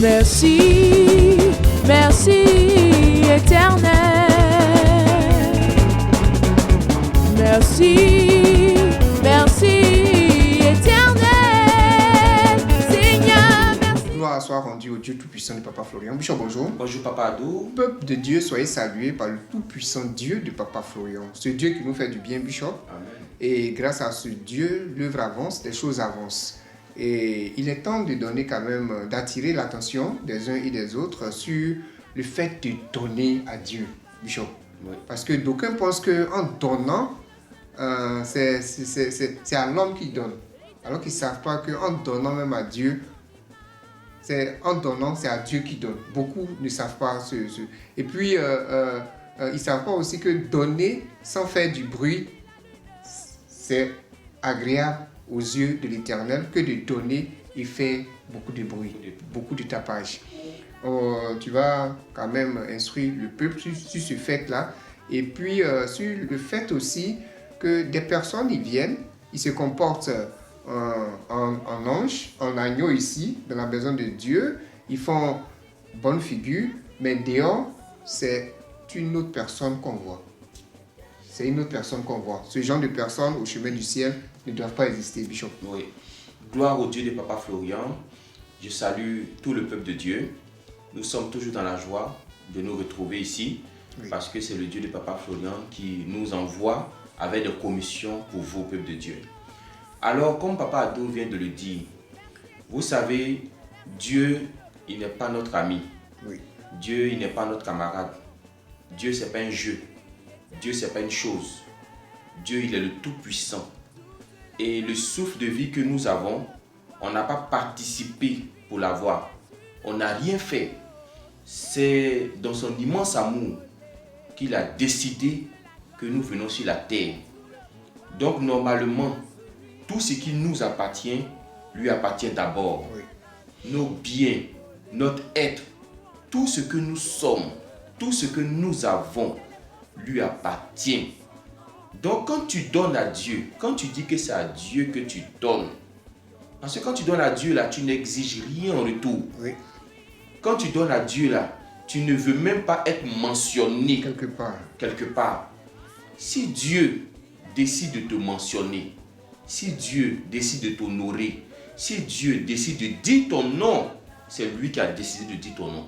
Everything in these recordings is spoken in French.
Merci, merci éternel. Merci, merci éternel. Seigneur, merci. Gloire soit rendue au Dieu Tout-Puissant de Papa Florian. Bishop, bonjour. Bonjour Papa Ado. Peuple de Dieu, soyez salués par le Tout-Puissant Dieu de Papa Florian. Ce Dieu qui nous fait du bien, Bishop. Amen. Et grâce à ce Dieu, l'œuvre avance, les choses avancent. Et il est temps de donner quand même, d'attirer l'attention des uns et des autres sur le fait de donner à Dieu, Bishop. Oui. Parce que d'aucuns pensent qu'en donnant, c'est à l'homme qui donne. Alors qu'ils ne savent pas qu'en donnant même à Dieu, en donnant, c'est à Dieu qui donne. Beaucoup ne savent pas ce. Et puis, ils ne savent pas aussi que donner sans faire du bruit, c'est agréable aux yeux de l'Éternel que de donner et faire beaucoup de bruit, beaucoup de tapage. Tu vas quand même instruire le peuple sur ce fait-là. Et puis, sur le fait aussi que des personnes, ils viennent, ils se comportent en ange, en agneau ici, dans la maison de Dieu. Ils font bonne figure, mais dehors, c'est une autre personne qu'on voit. C'est une autre personne qu'on voit. Ce genre de personnes au chemin du ciel ne doivent pas exister, Bishop. Oui. Gloire au Dieu de Papa Florian. Je salue tout le peuple de Dieu. Nous sommes toujours dans la joie de nous retrouver ici, Oui. parce que c'est le Dieu de Papa Florian qui nous envoie avec des commissions pour vous, peuple de Dieu. Alors, comme Papa Ado vient de le dire, vous savez, Dieu, il n'est pas notre ami. Oui. Dieu, il n'est pas notre camarade. Dieu, ce n'est pas un jeu. Dieu, ce n'est pas une chose. Dieu, il est le Tout-Puissant. Et le souffle de vie que nous avons, on n'a pas participé pour l'avoir. On n'a rien fait. C'est dans son immense amour qu'il a décidé que nous venons sur la terre. Donc, normalement, tout ce qui nous appartient, lui appartient d'abord. Oui. Nos biens, notre être, tout ce que nous sommes, tout ce que nous avons, lui appartient. Donc quand tu donnes à Dieu, quand tu dis que c'est à Dieu que tu donnes, parce que quand tu donnes à Dieu là, tu n'exiges rien en retour. Oui. Quand tu donnes à Dieu là, tu ne veux même pas être mentionné Quelque part. Si Dieu décide de te mentionner, si Dieu décide de t'honorer, si Dieu décide de dire ton nom, c'est lui qui a décidé de dire ton nom.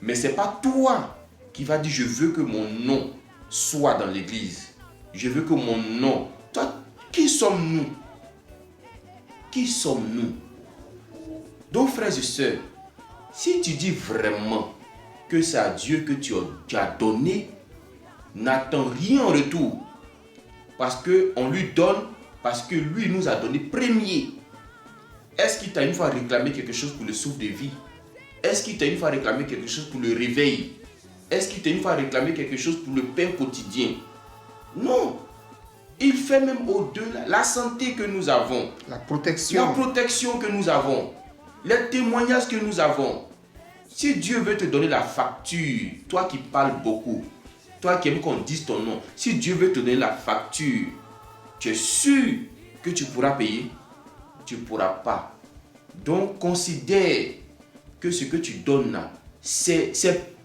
Mais ce n'est pas toi qui vas dire je veux que mon nom soit dans l'église. Je veux que mon nom... Toi, qui sommes-nous? Qui sommes-nous? Donc, frères et sœurs, si tu dis vraiment que c'est à Dieu que tu as donné, n'attends rien en retour. Parce qu'on lui donne, parce que lui nous a donné premier. Est-ce qu'il t'a une fois réclamé quelque chose pour le souffle de vie? Est-ce qu'il t'a une fois réclamé quelque chose pour le réveil? Est-ce qu'il t'a une fois réclamé quelque chose pour le pain quotidien? Non. Il fait même au-delà la santé que nous avons. La protection. La protection que nous avons. Les témoignages que nous avons. Si Dieu veut te donner la facture, toi qui parles beaucoup, toi qui aimes qu'on dise ton nom, si Dieu veut te donner la facture, tu es sûr que tu pourras payer? Tu ne pourras pas. Donc considère que ce que tu donnes là, c'est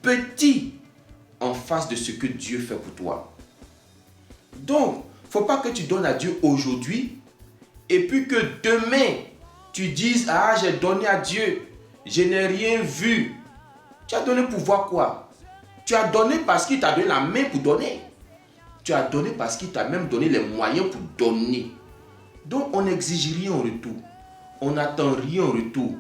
petit en face de ce que Dieu fait pour toi. Donc, il ne faut pas que tu donnes à Dieu aujourd'hui et puis que demain, tu dises « Ah, j'ai donné à Dieu, je n'ai rien vu. » Tu as donné pour voir quoi? Tu as donné parce qu'il t'a donné la main pour donner. Tu as donné parce qu'il t'a même donné les moyens pour donner. Donc, on n'exige rien en retour. On n'attend rien en retour.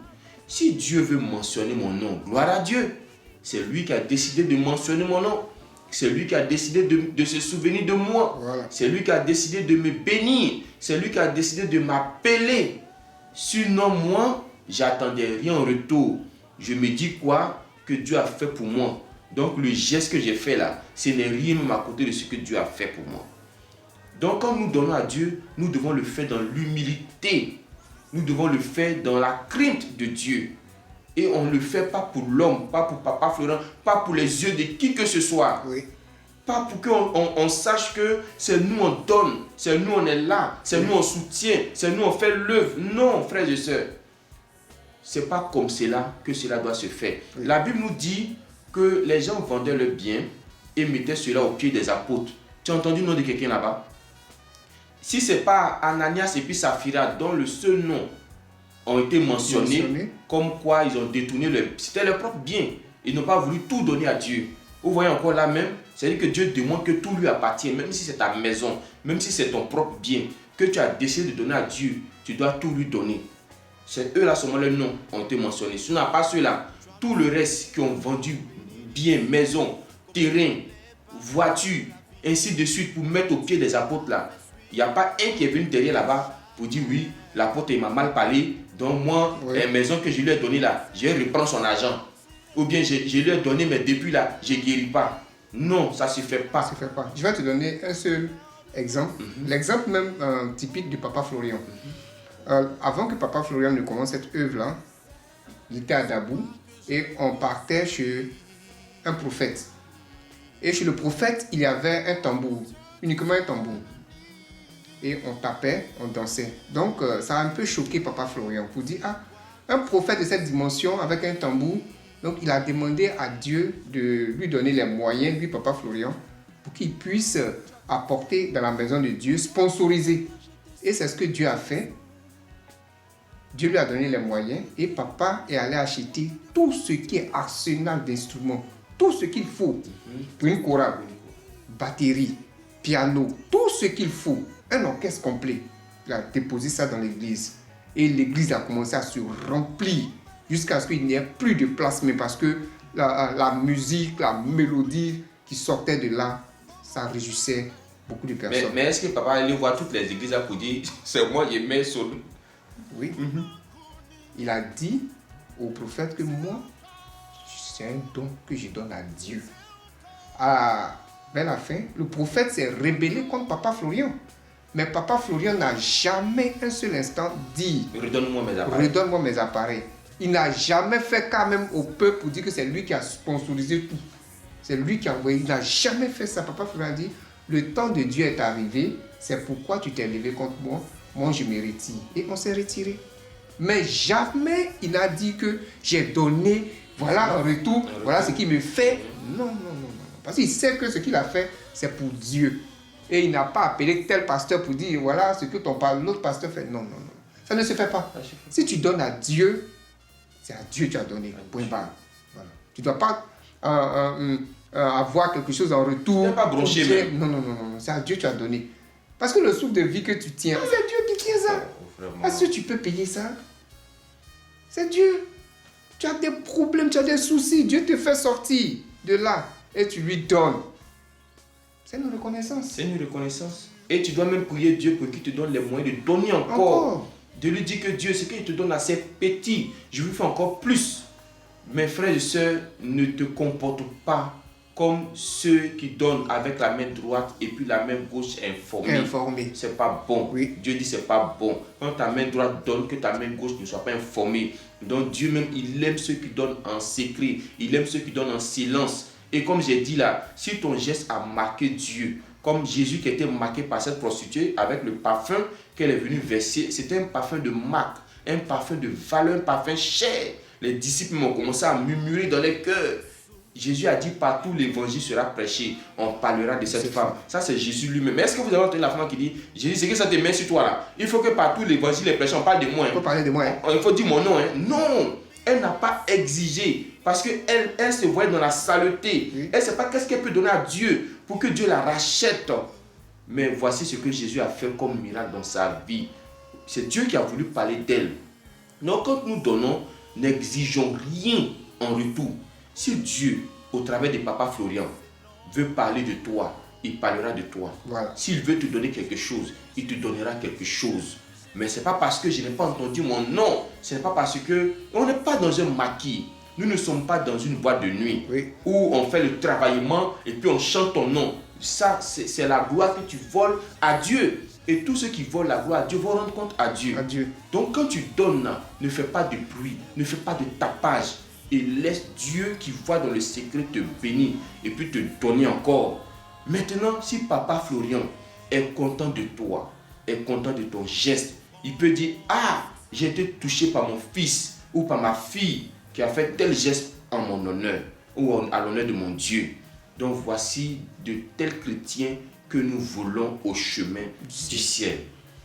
Si Dieu veut mentionner mon nom, gloire à Dieu. C'est lui qui a décidé de mentionner mon nom. C'est lui qui a décidé de se souvenir de moi. Voilà. C'est lui qui a décidé de me bénir. C'est lui qui a décidé de m'appeler. Sinon, moi, j'attendais rien en retour. Je me dis quoi que Dieu a fait pour moi. Donc, le geste que j'ai fait là, ce n'est rien même à côté de ce que Dieu a fait pour moi. Donc, quand nous donnons à Dieu, nous devons le faire dans l'humilité. Nous devons le faire dans la crainte de Dieu. Et on ne le fait pas pour l'homme, pas pour Papa Florian, pas pour les yeux de qui que ce soit. Oui. Pas pour qu'on sache que c'est nous on donne, c'est nous on est là, c'est nous on soutient, c'est nous on fait l'œuvre. Non, frères et sœurs. c'est pas comme cela que cela doit se faire. Oui. La Bible nous dit que les gens vendaient leurs biens et mettaient cela au pied des apôtres. Tu as entendu le nom de quelqu'un là-bas? Si ce n'est pas Ananias et puis Saphira dont le seul nom ont été mentionnés, comme quoi ils ont détourné c'était leur propre bien. Ils n'ont pas voulu tout donner à Dieu. Vous voyez encore là même, c'est-à-dire que Dieu demande que tout lui appartient, même si c'est ta maison, même si c'est ton propre bien, que tu as décidé de donner à Dieu, tu dois tout lui donner. C'est eux là seulement leurs noms ont été mentionnés. Sinon, à part ceux-là, tout le reste qui ont vendu biens, maisons, terrains, voitures, ainsi de suite, pour mettre au pied des apôtres là, il n'y a pas un qui est venu derrière là-bas pour dire oui, l'apôtre il m'a mal parlé, donc moi, la maison que je lui ai donnée là, je vais reprendre son argent. Ou bien je lui ai donné, mais depuis là, je ne guéris pas. Non, ça ne se fait pas. Ça se fait pas. Je vais te donner un seul exemple. L'exemple même typique du Papa Florian. Avant que Papa Florian ne commence cette œuvre-là, il était à Dabou et on partait chez un prophète. Et chez le prophète, il y avait un tambour, uniquement un tambour. Et on tapait, on dansait. Donc, ça a un peu choqué Papa Florian pour dire, ah, un prophète de cette dimension avec un tambour. Donc, il a demandé à Dieu de lui donner les moyens, lui, Papa Florian, pour qu'il puisse apporter dans la maison de Dieu, sponsoriser. Et c'est ce que Dieu a fait. Dieu lui a donné les moyens et Papa est allé acheter tout ce qui est arsenal d'instruments, tout ce qu'il faut pour une chorale, batterie, piano, tout ce qu'il faut, un orchestre complet. Il a déposé ça dans l'église et l'église a commencé à se remplir jusqu'à ce qu'il n'y ait plus de place, mais parce que la musique, la mélodie qui sortait de là, ça réjouissait beaucoup de personnes. Mais est-ce que Papa allait voir toutes les églises pour dire c'est moi qui mets son... Oui. Il a dit au prophète que moi, c'est un don que je donne à Dieu. Vers la fin, le prophète s'est rébellé contre Papa Florian. Mais Papa Florian n'a jamais un seul instant dit redonne-moi mes appareils. Redonne-moi mes appareils. Il n'a jamais fait cas même au peuple pour dire que c'est lui qui a sponsorisé tout. C'est lui qui a envoyé. Il n'a jamais fait ça. Papa Florian a dit, le temps de Dieu est arrivé, c'est pourquoi tu t'es levé contre moi. Moi, je me retire. Et on s'est retiré. Mais jamais il n'a dit que j'ai donné, voilà, en retour, voilà ce qu'il me fait. Non, non, non, non. Parce qu'il sait que ce qu'il a fait, c'est pour Dieu. Et il n'a pas appelé tel pasteur pour dire, voilà ce que l'autre pasteur fait. Non, non, non. Ça ne se fait pas. Si tu donnes à Dieu, c'est à Dieu que tu as donné. Point barre. Voilà. Tu ne dois pas avoir quelque chose en retour. Tu n'es pas bronché même. Non, non, non, non. C'est à Dieu que tu as donné. Parce que le souffle de vie que tu tiens, c'est Dieu qui tient ça. Est-ce que tu peux payer ça? C'est Dieu. Tu as des problèmes, tu as des soucis. Dieu te fait sortir de là et tu lui donnes. C'est une reconnaissance. C'est une reconnaissance. Et tu dois même prier Dieu pour qu'il te donne les moyens de donner encore. De lui dire que Dieu, ce qu'il te donne à ses petits, je lui fais encore plus. Mes frères et sœurs, ne te comporte pas comme ceux qui donnent avec la main droite et puis la main gauche informée. C'est pas bon. Oui. Dieu dit c'est pas bon. Quand ta main droite donne, que ta main gauche ne soit pas informée. Donc Dieu même, il aime ceux qui donnent en secret. Il aime ceux qui donnent en silence. Et comme j'ai dit là, si ton geste a marqué Dieu, comme Jésus qui était marqué par cette prostituée avec le parfum qu'elle est venue verser, c'était un parfum de marque, un parfum de valeur, un parfum cher. Les disciples ont commencé à murmurer dans les cœurs. Jésus a dit partout l'évangile sera prêché, on parlera de cette femme. Ça c'est Jésus lui-même. Mais est-ce que vous avez entendu la femme qui dit, Jésus, c'est que ça te met sur toi là. Il faut que partout l'évangile est prêché, on parle de moi. Il faut parler de moi. Il faut dire mon nom. Non, elle n'a pas exigé parce qu'elle se voit dans la saleté. Oui. Elle ne sait pas qu'est-ce qu'elle peut donner à Dieu pour que Dieu la rachète. Mais voici ce que Jésus a fait comme miracle dans sa vie. C'est Dieu qui a voulu parler d'elle. Donc quand nous donnons, n'exigeons rien en retour. Si Dieu, au travers de Papa Florian, veut parler de toi, il parlera de toi. Voilà. S'il veut te donner quelque chose, il te donnera quelque chose. Mais ce n'est pas parce que je n'ai pas entendu mon nom. Ce n'est pas parce que... On n'est pas dans un maquis. Nous ne sommes pas dans une boîte de nuit où on fait le travaillement et puis on chante ton nom. Ça, c'est la gloire que tu voles à Dieu. Et tous ceux qui volent la gloire à Dieu vont rendre compte à Dieu. Donc quand tu donnes, ne fais pas de bruit, ne fais pas de tapage. Et laisse Dieu qui voit dans le secret te bénir et puis te donner encore. Maintenant, si Papa Florian est content de toi, est content de ton geste, il peut dire, ah, j'ai été touché par mon fils. ou par ma fille qui a fait tel geste en mon honneur ou à l'honneur de mon Dieu. Donc voici de tels chrétiens que nous voulons au chemin du ciel.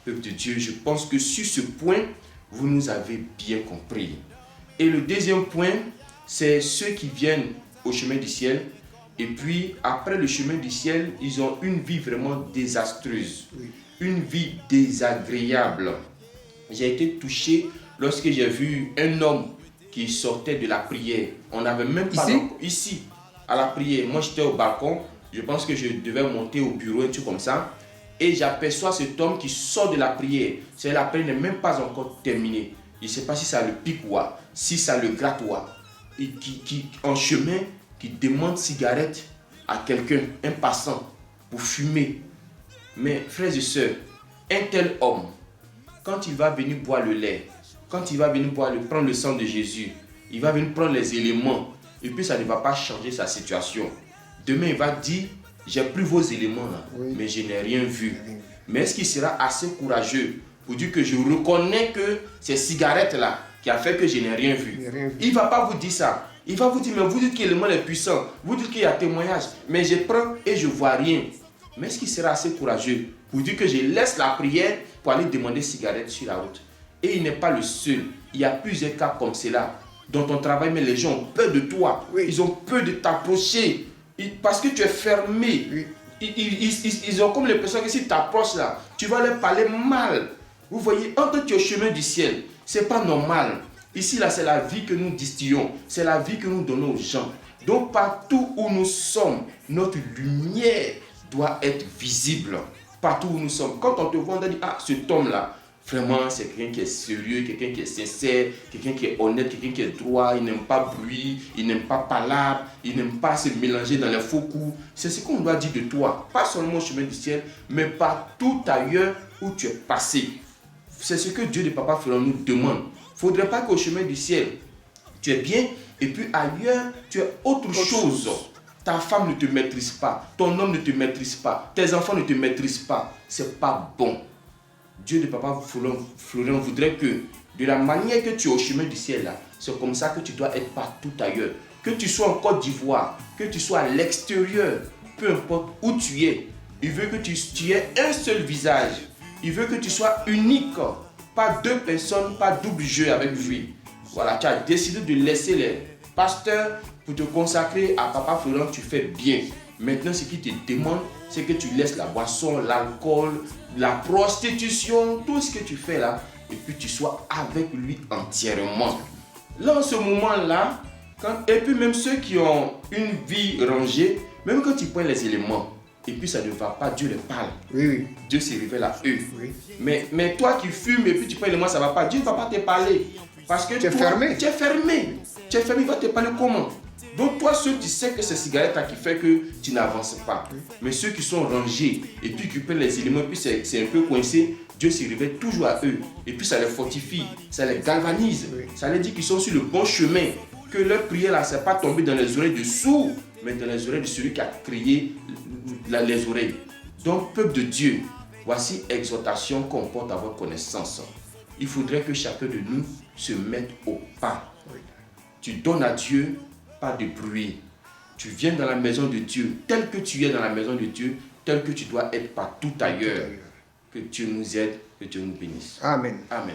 Peuple de Dieu, je pense que sur ce point, vous nous avez bien compris. Et le deuxième point, c'est ceux qui viennent au chemin du ciel. Et puis, après le chemin du ciel, ils ont une vie vraiment désastreuse. Oui. Une vie désagréable. J'ai été touché lorsque j'ai vu un homme qui sortait de la prière. On n'avait même pas... Ici, à la prière. Moi, j'étais au balcon. Je pense que je devais monter au bureau, un truc comme ça. Et j'aperçois cet homme qui sort de la prière. C'est la prière n'est même pas encore terminée. Je ne sais pas si ça le pique ou si ça le gratte ou et qui en chemin, qui demande cigarette à quelqu'un, un passant, pour fumer. Mais frères et sœurs, un tel homme, quand il va venir boire le lait, quand il va venir prendre le sang de Jésus, il va venir prendre les éléments, et puis ça ne va pas changer sa situation. Demain, il va dire, j'ai pris vos éléments là, oui, mais je n'ai rien vu. Mais est-ce qu'il sera assez courageux pour dire que je reconnais que ces cigarettes là qui a fait que je n'ai rien vu? Il ne va pas vous dire ça. Il va vous dire, mais vous dites que l'élément est puissant, vous dites qu'il y a témoignage, mais je prends et je ne vois rien. Mais est-ce qu'il sera assez courageux pour dire que je laisse la prière pour aller demander cigarette sur la route? Et il n'est pas le seul. Il y a plusieurs cas comme cela. Dans ton travail, mais les gens ont peur de toi. Oui. Ils ont peur de t'approcher. Parce que tu es fermé. Oui. Ils ont comme l'impression que si tu t'approches là, tu vas leur parler mal. Vous voyez, entre tu es au chemin du ciel, ce n'est pas normal. Ici, là, c'est la vie que nous distillons. C'est la vie que nous donnons aux gens. Donc, partout où nous sommes, notre lumière doit être visible. Partout où nous sommes. Quand on te voit, on dit, ah, cet homme-là, vraiment, c'est quelqu'un qui est sérieux, quelqu'un qui est sincère, quelqu'un qui est honnête, quelqu'un qui est droit, il n'aime pas bruit, il n'aime pas palabre, il n'aime pas se mélanger dans les faux coups. C'est ce qu'on doit dire de toi. Pas seulement au chemin du ciel, mais partout ailleurs où tu es passé. C'est ce que Dieu de Papa Florent nous demande. Il ne faudrait pas qu'au chemin du ciel, tu es bien, et puis ailleurs, tu es autre chose. Ta femme ne te maîtrise pas, ton homme ne te maîtrise pas, tes enfants ne te maîtrisent pas. Ce n'est pas bon. Dieu de Papa Florent voudrait que, de la manière que tu es au chemin du ciel, là, c'est comme ça que tu dois être partout ailleurs. Que tu sois en Côte d'Ivoire, que tu sois à l'extérieur, peu importe où tu es, il veut que tu aies un seul visage. Il veut que tu sois unique. Pas deux personnes, pas double jeu avec lui. Voilà, tu as décidé de laisser les pasteurs pour te consacrer à Papa Florent, tu fais bien. Maintenant, ce qu'il te demande, c'est que tu laisses la boisson, l'alcool, la prostitution, tout ce que tu fais là, et puis tu sois avec lui entièrement. Là, en ce moment-là, et puis même ceux qui ont une vie rangée, même quand ils prennent les éléments, et puis ça ne va pas, Dieu les parle. Oui, oui. Dieu se révèle à eux. Oui. Mais toi qui fumes et puis tu prends l'élément, ça ne va pas. Dieu ne va pas te parler. Parce que tu es fermé. Tu es fermé. Tu es fermé, il va te parler comment? Donc toi, ceux qui sais que c'est cigarette qui fait que tu n'avances pas. Oui. Mais ceux qui sont rangés et puis qui prennent les éléments et puis c'est un peu coincé, Dieu se révèle toujours à eux. Et puis ça les fortifie, ça les galvanise. Oui. Ça les dit qu'ils sont sur le bon chemin. Que leur prière là, ce n'est pas tombé dans les oreilles de sourds, mais dans les oreilles de celui qui a créé les oreilles. Donc, peuple de Dieu, voici exhortation qu'on porte à votre connaissance. Il faudrait que chacun de nous se mette au pas. Oui. Tu donnes à Dieu, pas de bruit. Tu viens dans la maison de Dieu, tel que tu es dans la maison de Dieu, tel que tu dois être partout ailleurs. Que Dieu nous aide, que Dieu nous bénisse. Amen. Amen.